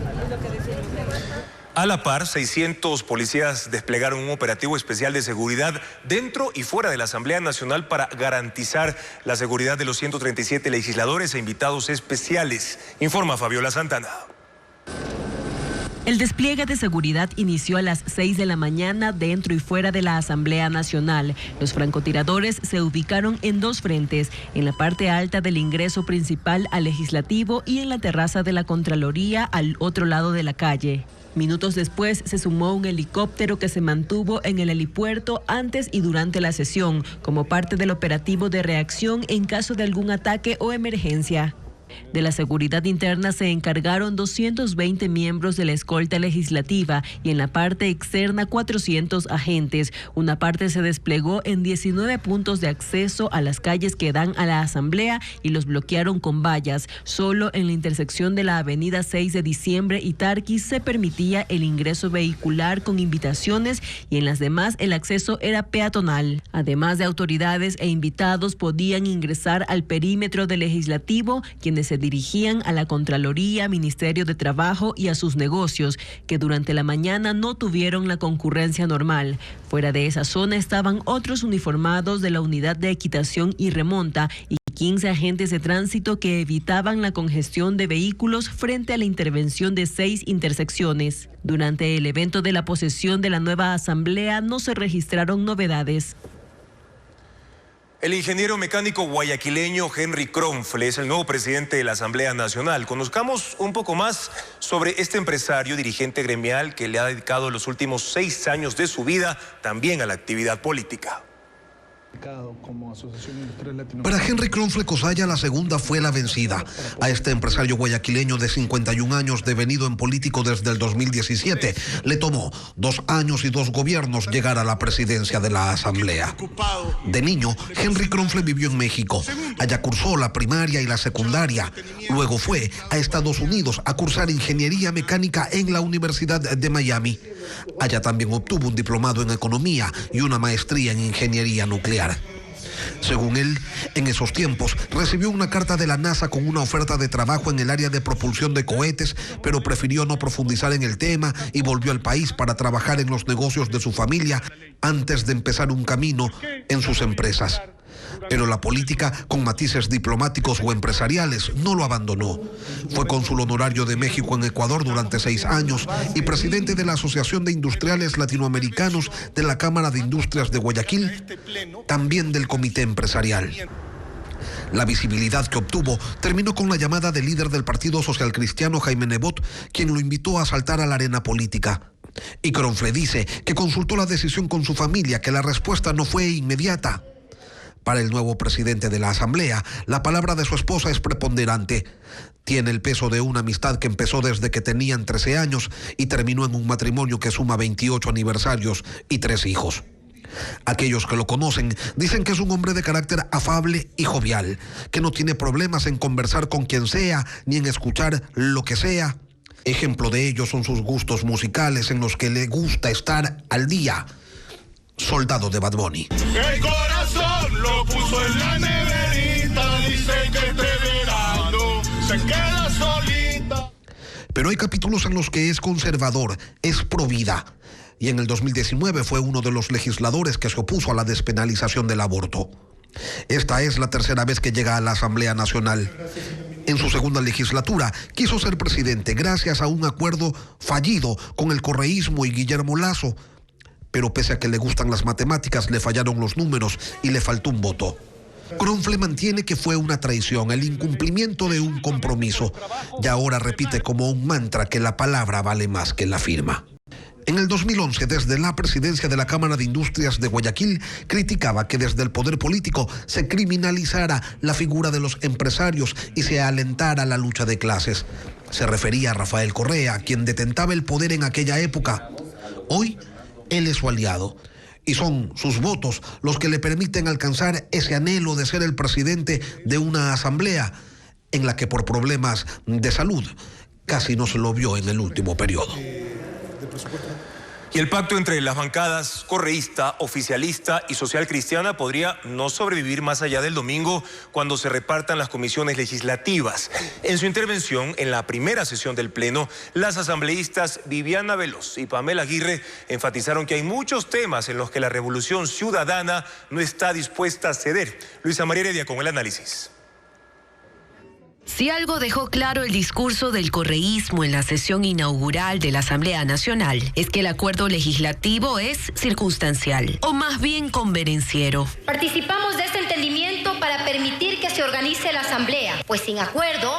A la par, 600 policías desplegaron un operativo especial de seguridad dentro y fuera de la Asamblea Nacional para garantizar la seguridad de los 137 legisladores e invitados especiales. Informa Fabiola Santana. El despliegue de seguridad inició a las 6 de la mañana dentro y fuera de la Asamblea Nacional. Los francotiradores se ubicaron en 2 frentes, en la parte alta del ingreso principal al legislativo y en la terraza de la Contraloría al otro lado de la calle. Minutos después se sumó un helicóptero que se mantuvo en el helipuerto antes y durante la sesión, como parte del operativo de reacción en caso de algún ataque o emergencia. De la seguridad interna se encargaron 220 miembros de la escolta legislativa y en la parte externa 400 agentes. Una parte se desplegó en 19 puntos de acceso a las calles que dan a la asamblea y los bloquearon con vallas. Solo en la intersección de la avenida 6 de Diciembre y Tarquis se permitía el ingreso vehicular con invitaciones y en las demás el acceso era peatonal. Además de autoridades e invitados podían ingresar al perímetro del legislativo quienes se dirigían a la Contraloría, Ministerio de Trabajo y a sus negocios, que durante la mañana no tuvieron la concurrencia normal. Fuera de esa zona estaban otros uniformados de la Unidad de Equitación y Remonta y 15 agentes de tránsito que evitaban la congestión de vehículos frente a la intervención de 6 intersecciones. Durante el evento de la posesión de la nueva asamblea no se registraron novedades. El ingeniero mecánico guayaquileño Henry Kronfle es el nuevo presidente de la Asamblea Nacional. Conozcamos un poco más sobre este empresario, dirigente gremial que le ha dedicado los últimos 6 años de su vida también a la actividad política. Para Henry Kronfle Cosaya, la segunda fue la vencida. A este empresario guayaquileño de 51 años, devenido en político desde el 2017, le tomó 2 años y 2 gobiernos llegar a la presidencia de la Asamblea. De niño, Henry Kronfle vivió en México. Allá cursó la primaria y la secundaria. Luego fue a Estados Unidos a cursar ingeniería mecánica en la Universidad de Miami. Allá también obtuvo un diplomado en economía y una maestría en ingeniería nuclear. Según él, en esos tiempos recibió una carta de la NASA con una oferta de trabajo en el área de propulsión de cohetes, pero prefirió no profundizar en el tema y volvió al país para trabajar en los negocios de su familia antes de empezar un camino en sus empresas. Pero la política, con matices diplomáticos o empresariales, no lo abandonó. Fue cónsul honorario de México en Ecuador durante 6 años y presidente de la Asociación de Industriales Latinoamericanos de la Cámara de Industrias de Guayaquil, también del Comité Empresarial. La visibilidad que obtuvo terminó con la llamada del líder del Partido Social Cristiano, Jaime Nebot, quien lo invitó a saltar a la arena política. Y Kronfle dice que consultó la decisión con su familia, que la respuesta no fue inmediata. Para el nuevo presidente de la Asamblea, la palabra de su esposa es preponderante. Tiene el peso de una amistad que empezó desde que tenían 13 años y terminó en un matrimonio que suma 28 aniversarios y 3 hijos. Aquellos que lo conocen dicen que es un hombre de carácter afable y jovial, que no tiene problemas en conversar con quien sea ni en escuchar lo que sea. Ejemplo de ello son sus gustos musicales en los que le gusta estar al día. Soldado de Bad Bunny. El corazón lo puso en la neverita, dice que este verano se queda solita. Pero hay capítulos en los que es conservador, es provida. Y en el 2019 fue uno de los legisladores que se opuso a la despenalización del aborto. Esta es la tercera vez que llega a la Asamblea Nacional. En su segunda legislatura quiso ser presidente gracias a un acuerdo fallido con el correísmo y Guillermo Lasso. Pero pese a que le gustan las matemáticas, le fallaron los números y le faltó un voto. Cronfle mantiene que fue una traición, el incumplimiento de un compromiso. Y ahora repite como un mantra que la palabra vale más que la firma. En el 2011, desde la presidencia de la Cámara de Industrias de Guayaquil, criticaba que desde el poder político se criminalizara la figura de los empresarios y se alentara la lucha de clases. Se refería a Rafael Correa, quien detentaba el poder en aquella época. Hoy, él es su aliado. Y son sus votos los que le permiten alcanzar ese anhelo de ser el presidente de una asamblea en la que por problemas de salud casi no se lo vio en el último periodo. Y el pacto entre las bancadas correísta, oficialista y social cristiana podría no sobrevivir más allá del domingo cuando se repartan las comisiones legislativas. En su intervención en la primera sesión del Pleno, las asambleístas Viviana Veloz y Pamela Aguirre enfatizaron que hay muchos temas en los que la Revolución Ciudadana no está dispuesta a ceder. Luisa María Heredia con el análisis. Si algo dejó claro el discurso del correísmo en la sesión inaugural de la Asamblea Nacional, es que el acuerdo legislativo es circunstancial, o más bien convenenciero. Participamos de este entendimiento para permitir que se organice la Asamblea, pues sin acuerdo,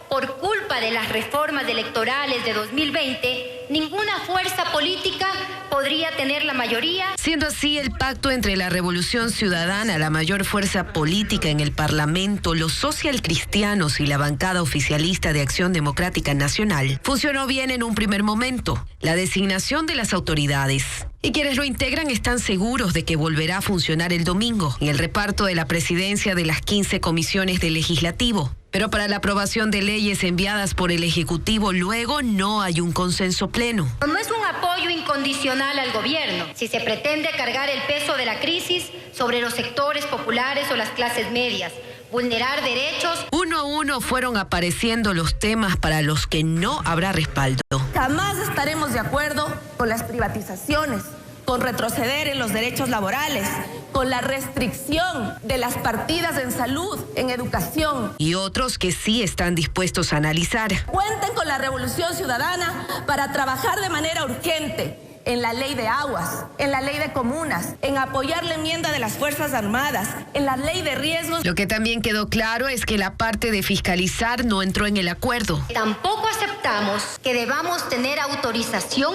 por culpa de las reformas electorales de 2020, ninguna fuerza política podría tener la mayoría. Siendo así, el pacto entre la Revolución Ciudadana, la mayor fuerza política en el Parlamento, los socialcristianos y la bancada oficialista de Acción Democrática Nacional, funcionó bien en un primer momento. La designación de las autoridades. Y quienes lo integran están seguros de que volverá a funcionar el domingo en el reparto de la presidencia de las 15 comisiones del Legislativo. Pero para la aprobación de leyes enviadas por el Ejecutivo luego no hay un consenso pleno. No es un apoyo incondicional al gobierno si se pretende cargar el peso de la crisis sobre los sectores populares o las clases medias, vulnerar derechos. Uno a uno fueron apareciendo los temas para los que no habrá respaldo. Jamás estaremos de acuerdo con las privatizaciones, con retroceder en los derechos laborales, con la restricción de las partidas en salud, en educación. Y otros que sí están dispuestos a analizar. Cuenten con la Revolución Ciudadana para trabajar de manera urgente en la ley de aguas, en la ley de comunas, en apoyar la enmienda de las Fuerzas Armadas, en la ley de riesgos. Lo que también quedó claro es que la parte de fiscalizar no entró en el acuerdo. Tampoco aceptamos que debamos tener autorización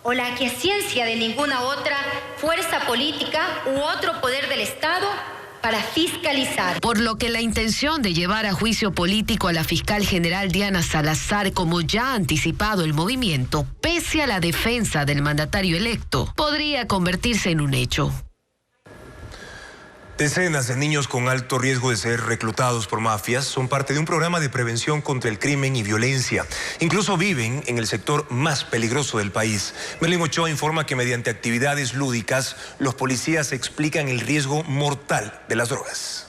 o la aquiescencia de ninguna otra fuerza política u otro poder del Estado para fiscalizar. Por lo que la intención de llevar a juicio político a la fiscal general Diana Salazar, como ya ha anticipado el movimiento, pese a la defensa del mandatario electo, podría convertirse en un hecho. Decenas de niños con alto riesgo de ser reclutados por mafias son parte de un programa de prevención contra el crimen y violencia. Incluso viven en el sector más peligroso del país. Merlin Ochoa informa que mediante actividades lúdicas, los policías explican el riesgo mortal de las drogas.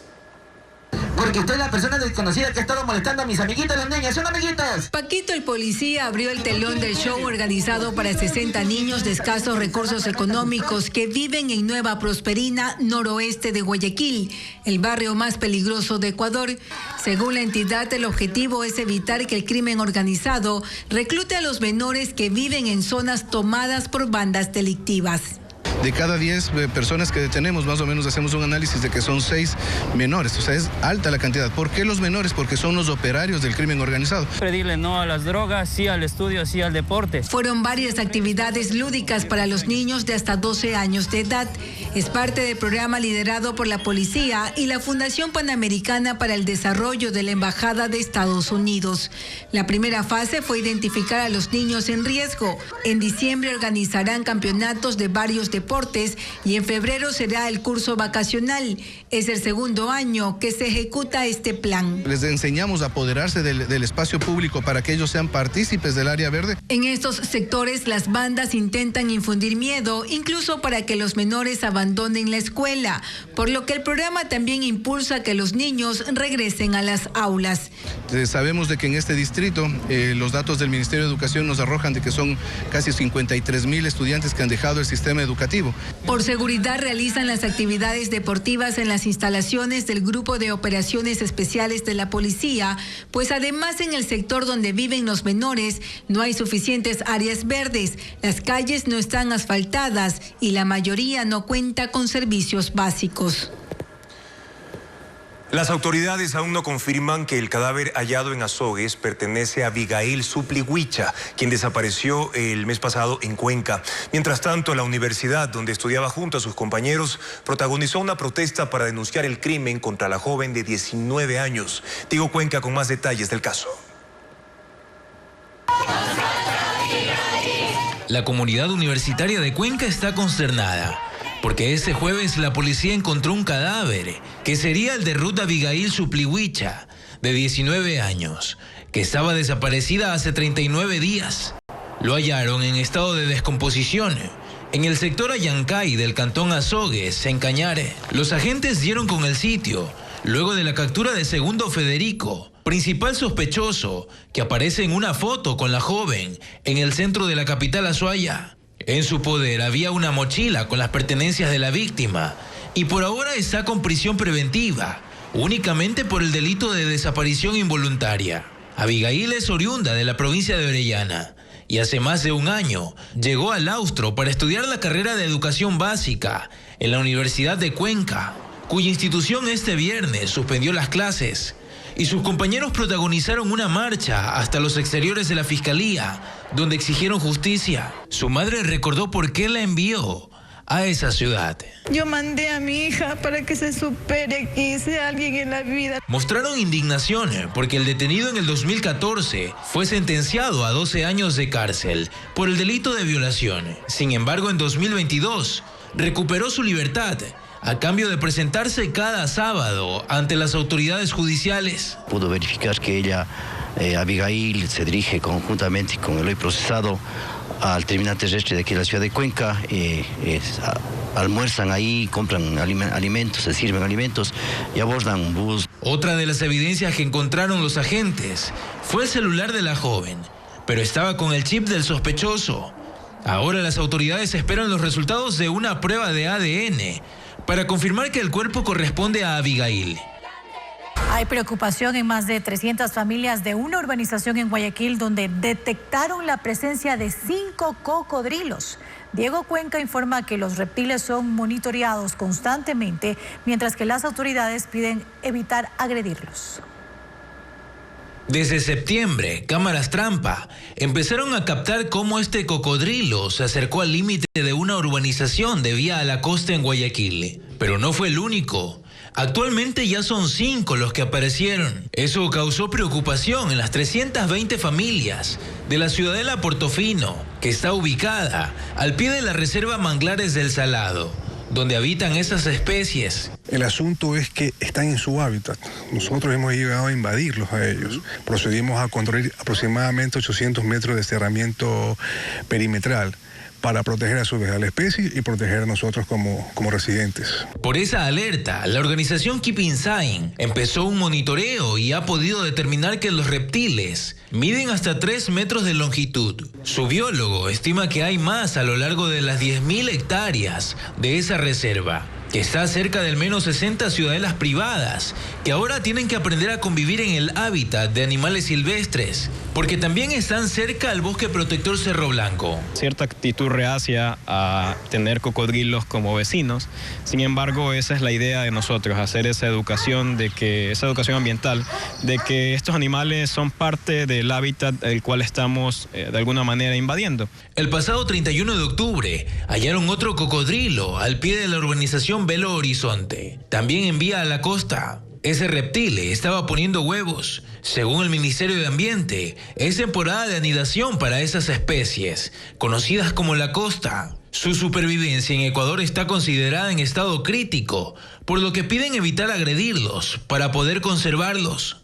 Porque usted es la persona desconocida que ha estado molestando a mis amiguitos, las niñas, son amiguitos. Paquito el policía abrió el telón del show organizado para 60 niños de escasos recursos económicos que viven en Nueva Prosperina, noroeste de Guayaquil, el barrio más peligroso de Ecuador. Según la entidad, el objetivo es evitar que el crimen organizado reclute a los menores que viven en zonas tomadas por bandas delictivas. De cada 10 personas que detenemos, más o menos hacemos un análisis de que son 6 menores. O sea, es alta la cantidad. ¿Por qué los menores? Porque son los operarios del crimen organizado. Pedirle no a las drogas, sí al estudio, sí al deporte. Fueron varias actividades lúdicas para los niños de hasta 12 años de edad. Es parte del programa liderado por la policía y la Fundación Panamericana para el Desarrollo de la Embajada de Estados Unidos. La primera fase fue identificar a los niños en riesgo. En diciembre organizarán campeonatos de varios deportes deportes y en febrero será el curso vacacional. Es el segundo año que se ejecuta este plan. Les enseñamos a apoderarse del espacio público para que ellos sean partícipes del área verde. En estos sectores las bandas intentan infundir miedo, incluso para que los menores abandonen la escuela, por lo que el programa también impulsa que los niños regresen a las aulas. Sabemos de que en este distrito los datos del Ministerio de Educación nos arrojan de que son casi 53,000 estudiantes que han dejado el sistema educativo. Por seguridad realizan las actividades deportivas en las instalaciones del Grupo de Operaciones Especiales de la Policía, pues además en el sector donde viven los menores no hay suficientes áreas verdes, las calles no están asfaltadas y la mayoría no cuenta con servicios básicos. Las autoridades aún no confirman que el cadáver hallado en Azogues pertenece a Abigail Suplihuicha, quien desapareció el mes pasado en Cuenca. Mientras tanto, la universidad donde estudiaba junto a sus compañeros protagonizó una protesta para denunciar el crimen contra la joven de 19 años. Diego Cuenca con más detalles del caso. La comunidad universitaria de Cuenca está consternada, porque ese jueves la policía encontró un cadáver, que sería el de Ruth Abigail Suplihuicha, de 19 años, que estaba desaparecida hace 39 días. Lo hallaron en estado de descomposición, en el sector Ayancay del cantón Azogues, en Cañare. Los agentes dieron con el sitio, luego de la captura de Segundo Federico, principal sospechoso, que aparece en una foto con la joven en el centro de la capital azuaya. En su poder había una mochila con las pertenencias de la víctima y por ahora está con prisión preventiva, únicamente por el delito de desaparición involuntaria. Abigail es oriunda de la provincia de Orellana y hace más de un año llegó al Austro para estudiar la carrera de educación básica en la Universidad de Cuenca, cuya institución este viernes suspendió las clases. Y sus compañeros protagonizaron una marcha hasta los exteriores de la fiscalía, donde exigieron justicia. Su madre recordó por qué la envió a esa ciudad. Yo mandé a mi hija para que se supere, que sea alguien en la vida. Mostraron indignación porque el detenido en el 2014 fue sentenciado a 12 años de cárcel por el delito de violación. Sin embargo, en 2022 recuperó su libertad a cambio de presentarse cada sábado ante las autoridades judiciales. Pudo verificar que ella, Abigail, se dirige conjuntamente con el hoy procesado al terminal terrestre de aquí de la ciudad de Cuenca. Almuerzan ahí, compran alimentos, se sirven alimentos y abordan un bus. Otra de las evidencias que encontraron los agentes fue el celular de la joven, pero estaba con el chip del sospechoso. Ahora las autoridades esperan los resultados de una prueba de ADN para confirmar que el cuerpo corresponde a Abigail. Hay preocupación en más de 300 familias de una urbanización en Guayaquil donde detectaron la presencia de 5 cocodrilos. Diego Cuenca informa que los reptiles son monitoreados constantemente, mientras que las autoridades piden evitar agredirlos. Desde septiembre, cámaras trampa empezaron a captar cómo este cocodrilo se acercó al límite de una urbanización de Vía a la Costa en Guayaquil. Pero no fue el único. Actualmente ya son 5 los que aparecieron. Eso causó preocupación en las 320 familias de la ciudadela Portofino, que está ubicada al pie de la reserva Manglares del Salado, donde habitan esas especies. El asunto es que están en su hábitat. Nosotros hemos llegado a invadirlos a ellos. Procedimos a construir aproximadamente 800 metros de cerramiento perimetral para proteger a su vez a la especie y proteger a nosotros como residentes. Por esa alerta, la organización Keep Inside empezó un monitoreo y ha podido determinar que los reptiles miden hasta 3 metros de longitud. Su biólogo estima que hay más a lo largo de las 10.000 hectáreas de esa reserva, que está cerca de al menos 60 ciudadelas privadas, que ahora tienen que aprender a convivir en el hábitat de animales silvestres, porque también están cerca al bosque protector Cerro Blanco. Cierta actitud reacia a tener cocodrilos como vecinos. Sin embargo, esa es la idea de nosotros, hacer esa educación ambiental, de que estos animales son parte del hábitat el cual estamos de alguna manera invadiendo. El pasado 31 de octubre hallaron otro cocodrilo al pie de la urbanización Belo Horizonte, también en Vía a la Costa. Ese reptil estaba poniendo huevos. Según el Ministerio de Ambiente, es temporada de anidación para esas especies, conocidas como lacosta. Su supervivencia en Ecuador está considerada en estado crítico, por lo que piden evitar agredirlos para poder conservarlos.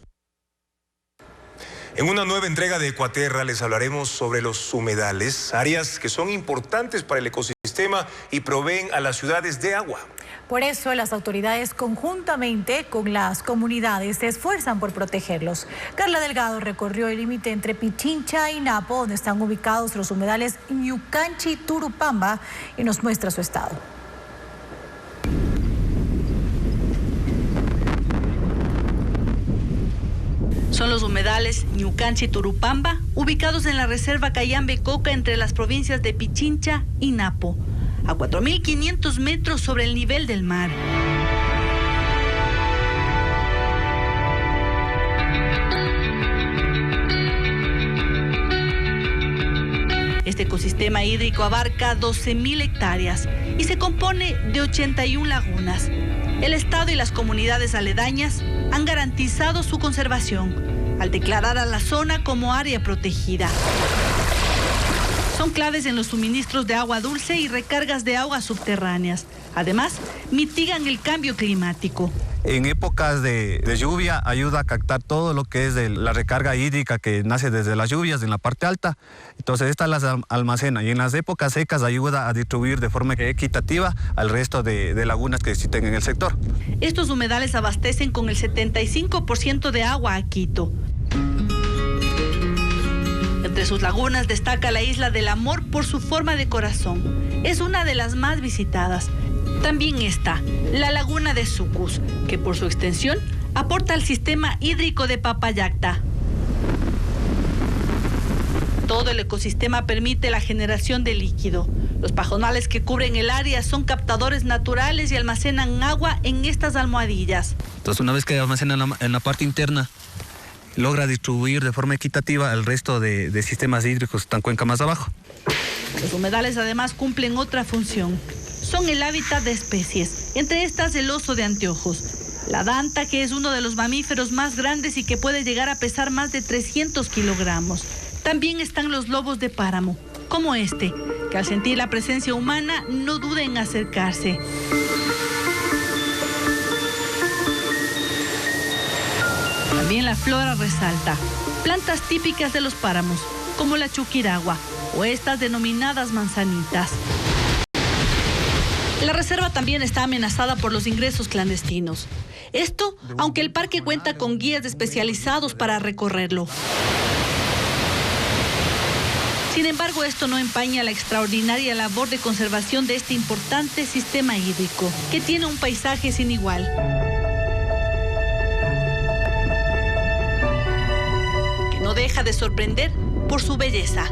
En una nueva entrega de Ecuaterra les hablaremos sobre los humedales, áreas que son importantes para el ecosistema y proveen a las ciudades de agua. Por eso las autoridades conjuntamente con las comunidades se esfuerzan por protegerlos. Carla Delgado recorrió el límite entre Pichincha y Napo, donde están ubicados los humedales Ñucanchi y Turupamba, y nos muestra su estado. Son los humedales Ñucanchi y Turupamba, ubicados en la reserva Cayambe-Coca entre las provincias de Pichincha y Napo, a 4.500 metros sobre el nivel del mar. Este ecosistema hídrico abarca 12.000 hectáreas y se compone de 81 lagunas. El Estado y las comunidades aledañas han garantizado su conservación al declarar a la zona como área protegida. Son claves en los suministros de agua dulce y recargas de aguas subterráneas. Además, mitigan el cambio climático. En épocas de lluvia ayuda a captar todo lo que es la recarga hídrica que nace desde las lluvias en la parte alta. Entonces esta las almacena y en las épocas secas ayuda a distribuir de forma equitativa al resto de lagunas que existen en el sector. Estos humedales abastecen con el 75% de agua a Quito. Entre sus lagunas destaca la Isla del Amor por su forma de corazón. Es una de las más visitadas. También está la Laguna de Sucus, que por su extensión aporta al sistema hídrico de Papayacta. Todo el ecosistema permite la generación de líquido. Los pajonales que cubren el área son captadores naturales y almacenan agua en estas almohadillas. Entonces una vez que almacenan en la parte interna, logra distribuir de forma equitativa el resto de sistemas hídricos que están cuenca más abajo. Los humedales además cumplen otra función. Son el hábitat de especies, entre estas el oso de anteojos, la danta, que es uno de los mamíferos más grandes y que puede llegar a pesar más de 300 kilogramos. También están los lobos de páramo, como este, que al sentir la presencia humana no duda en acercarse. También la flora resalta plantas típicas de los páramos, como la chuquiragua o estas denominadas manzanitas. La reserva también está amenazada por los ingresos clandestinos. Esto, aunque el parque cuenta con guías especializados para recorrerlo. Sin embargo, esto no empaña la extraordinaria labor de conservación de este importante sistema hídrico, que tiene un paisaje sin igual. Que no deja de sorprender por su belleza.